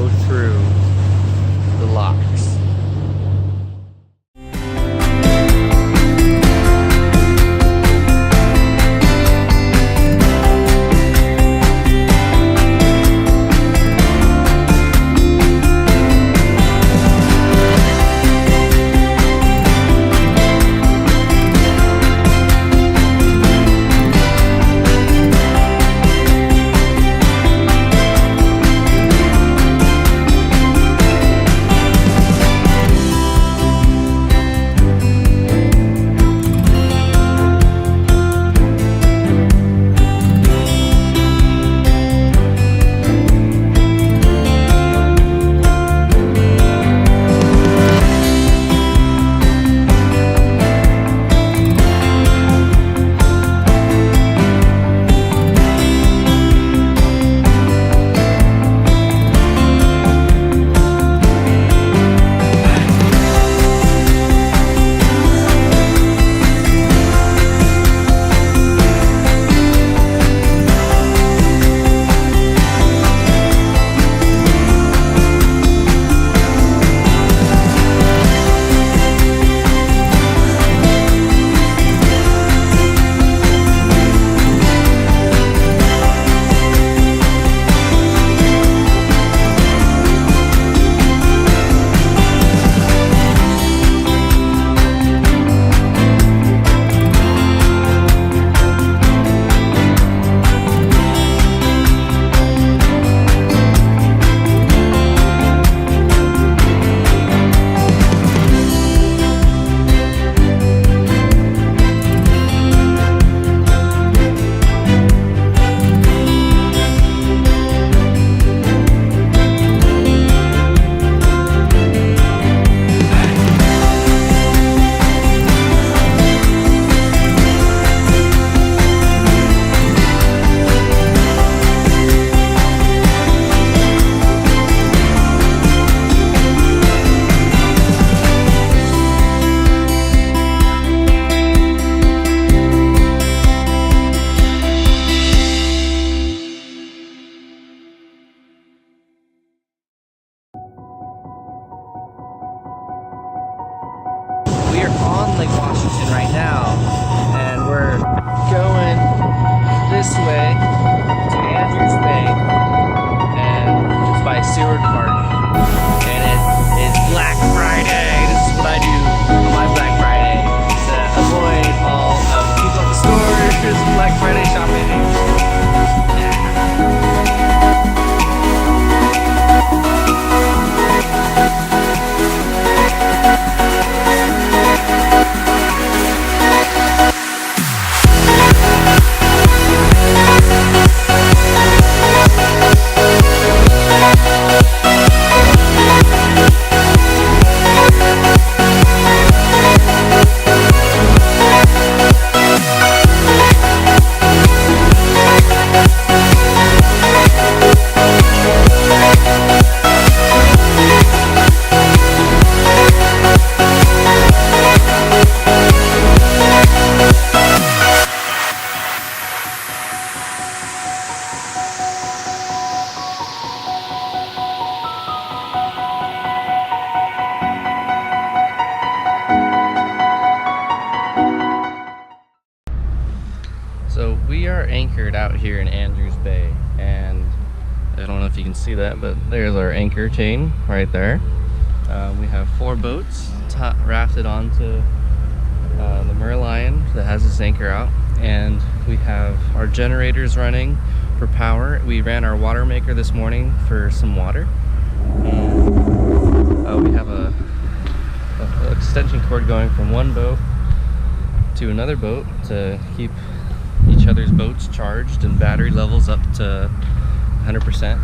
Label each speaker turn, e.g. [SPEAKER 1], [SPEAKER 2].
[SPEAKER 1] go through the locks. We are on Lake Washington right now, and we're going this way to Andrews Bay, and it's by Seward Park, and it is Black Friday. This is what I do on my Black Friday, to avoid all of the people at the stores, Black Friday shopping. So we are anchored out here in Andrews Bay, and I don't know if you can see that, but there's our anchor chain right there. We have 4 boats rafted onto the Merlion that has its anchor out, and we have our generators running for power. We ran our water maker this morning for some water, and we have a extension cord going from one boat to another boat to keep each other's boats charged and battery levels up to 100%.